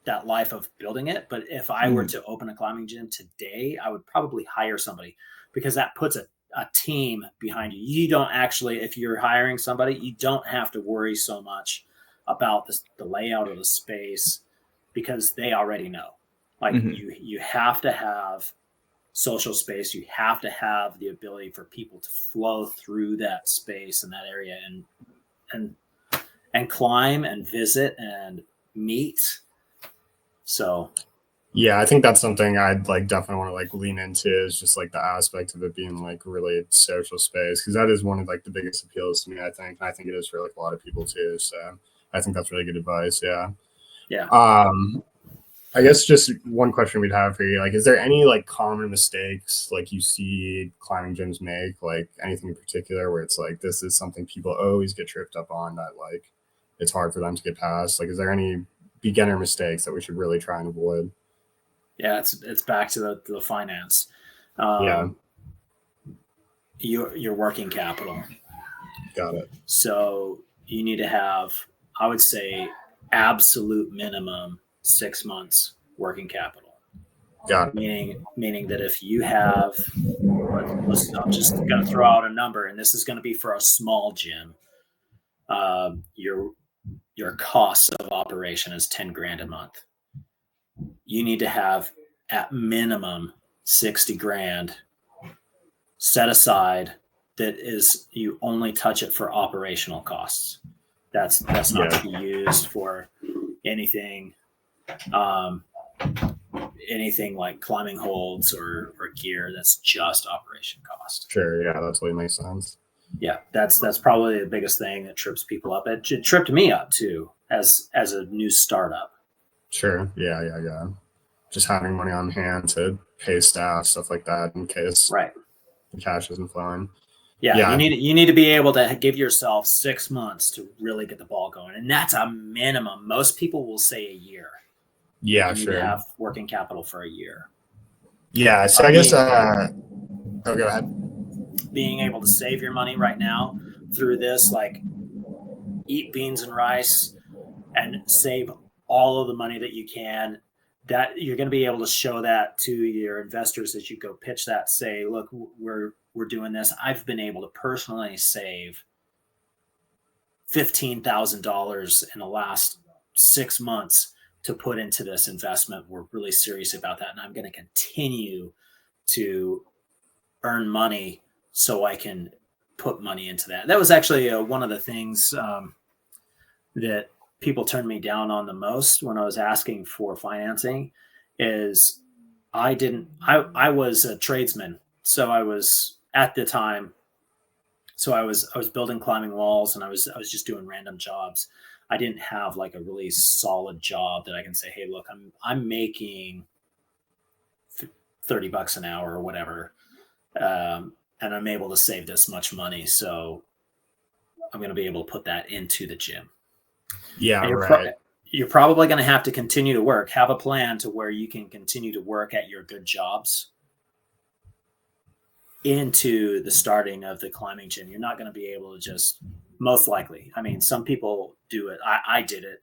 that life of building it. But if I were to open a climbing gym today, I would probably hire somebody, because that puts a team behind you. You don't actually, if you're hiring somebody, you don't have to worry so much about the layout of the space, because they already know. Like you have to have social space. You have to have the ability for people to flow through that space in that area and climb and visit and meet. So yeah, I think that's something I'd like definitely want to like lean into, is just like the aspect of it being like really social space, because that is one of like the biggest appeals to me, I think. And I think it is for like a lot of people too. So I think that's really good advice. Yeah. I guess just one question we'd have for you, like, is there any like common mistakes like you see climbing gyms make, like anything in particular where it's like this is something people always get tripped up on that like it's hard for them to get past? Like, is there any beginner mistakes that we should really try and avoid? Yeah, it's back to the finance. Your working capital. Got it. So you need to have, I would say, absolute minimum 6 months working capital. Got it. Meaning that if you have, I'm just going to throw out a number, and this is going to be for a small gym. Your cost of operation is 10 grand a month. You need to have at minimum 60 grand set aside that is, you only touch it for operational costs. That's not to be used for anything anything like climbing holds or gear. That's just operation cost. Sure. Yeah, that totally makes sense. Yeah, that's probably the biggest thing that trips people up. It tripped me up too as a new startup. Sure. Yeah. Just having money on hand to pay staff, stuff like that, in case the cash isn't flowing. Yeah, you need to be able to give yourself 6 months to really get the ball going, and that's a minimum. Most people will say a year. Yeah, you need sure. to have working capital for a year. Yeah, so I guess. Go ahead. Being able to save your money right now through this, like eat beans and rice, and save all of the money that you can. That you're going to be able to show that to your investors as you go pitch that. Say, look, we're doing this. I've been able to personally save $15,000 in the last 6 months to put into this investment. We're really serious about that, and I'm going to continue to earn money so I can put money into that. That was actually one of the things that people turned me down on the most when I was asking for financing. Is I was a tradesman, so I was at the time. So I was building climbing walls, and I was just doing random jobs. I didn't have like a really solid job that I can say, hey, look, I'm making $30 an hour or whatever, and I'm able to save this much money, so I'm going to be able to put that into the gym. Yeah, right. You're probably going to have to continue to work. Have a plan to where you can continue to work at your good jobs into the starting of the climbing gym. You're not going to be able to just, most likely. I mean, some people do it. I did it,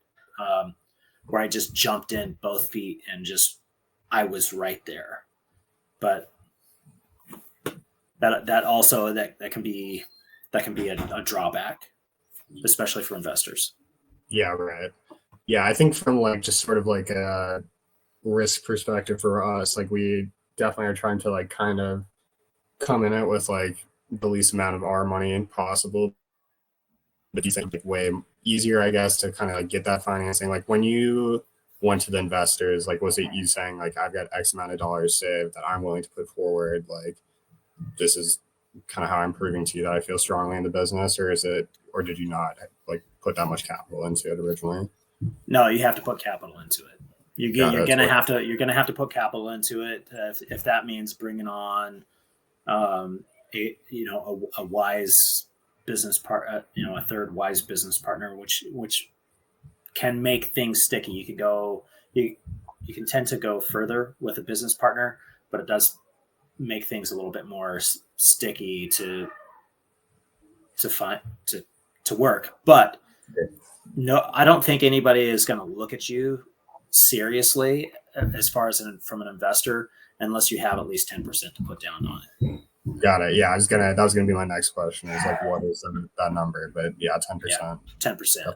where I just jumped in both feet and I was right there. But that also that can be a drawback, especially for investors. Yeah, right. Yeah, I think from like just sort of like a risk perspective for us, like we definitely are trying to like kind of come in it with like the least amount of our money possible, but you think like way easier, I guess, to kind of like get that financing. Like when you went to the investors, like was it you saying like I've got X amount of dollars saved that I'm willing to put forward, like this is kind of how I'm proving to you that I feel strongly in the business, or did you not like put that much capital into it originally? No, you have to put capital into it. You're gonna have to put capital into it if that means bringing on a wise business a third wise business partner, which can make things sticky. You can tend to go further with a business partner, but it does make things a little bit more sticky to work. But no, I don't think anybody is going to look at you seriously as far as from an investor unless you have at least 10% to put down on it. Got it. Yeah, that was gonna be my next question. Is like, what is that number? But yeah, 10%. Yeah, 10%.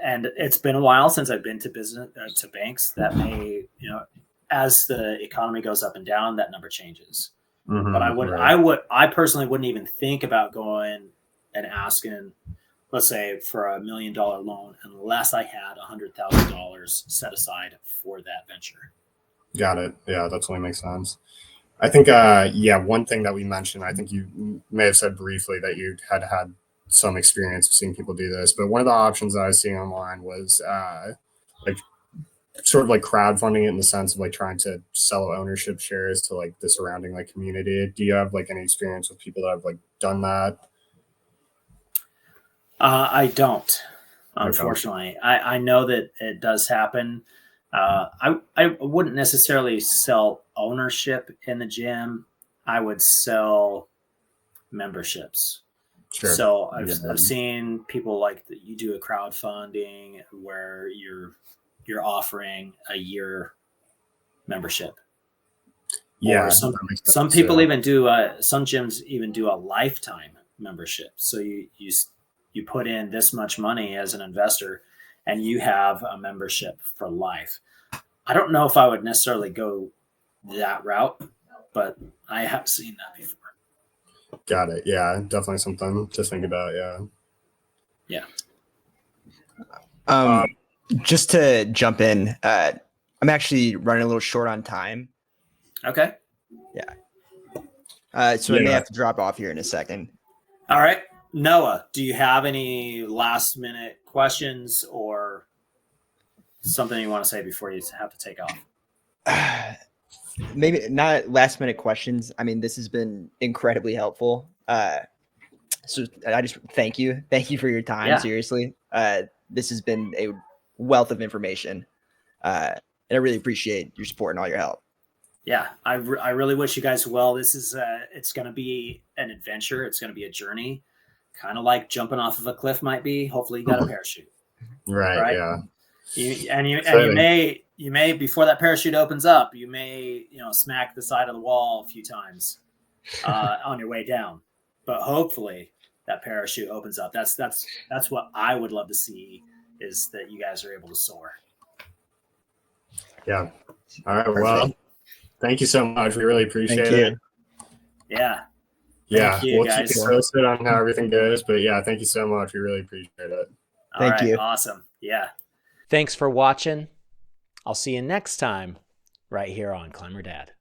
And it's been a while since I've been to to banks. That may, as the economy goes up and down, that number changes. Mm-hmm, but I personally wouldn't even think about going and asking, let's say, for $1 million loan unless I had $100,000 set aside for that venture. Got it. Yeah, that totally makes sense. I think, one thing that we mentioned, I think you may have said briefly that you had some experience of seeing people do this, but one of the options that I was seeing online was like sort of like crowdfunding it in the sense of like trying to sell ownership shares to like the surrounding like community. Do you have like any experience with people that have like done that? I don't, unfortunately. Okay. I know that it does happen. I wouldn't necessarily sell ownership in the gym. I would sell memberships. Sure. So I've seen people like that. You do a crowdfunding where you're offering a year membership. Yeah. Or some people even do some gyms even do a lifetime membership. So you put in this much money as an investor and you have a membership for life. I don't know if I would necessarily go that route, but I have seen that before. Got it. Yeah, definitely something to think about. Yeah. Yeah. Just to jump in, I'm actually running a little short on time. Okay. Yeah. So I may have to drop off here in a second. All right. Noah, do you have any last minute questions or something you want to say before you have to take off? Maybe not last minute questions. I mean, this has been incredibly helpful. So I just thank you for your time. Yeah. Seriously. This has been a wealth of information. And I really appreciate your support and all your help. Yeah, I really wish you guys well. This is it's going to be an adventure. It's going to be a journey, kind of like jumping off of a cliff might be. Hopefully you got a parachute. Right. Yeah. You may before that parachute opens up, you may smack the side of the wall a few times on your way down. But hopefully that parachute opens up. That's what I would love to see, is that you guys are able to soar. Yeah. All right. Perfect. Well, thank you so much. We really appreciate it. Yeah. Yeah. We'll keep you posted on how everything goes. But yeah, thank you so much. We really appreciate it. Thank you. Awesome. Yeah. Thanks for watching. I'll see you next time right here on Climber Dad.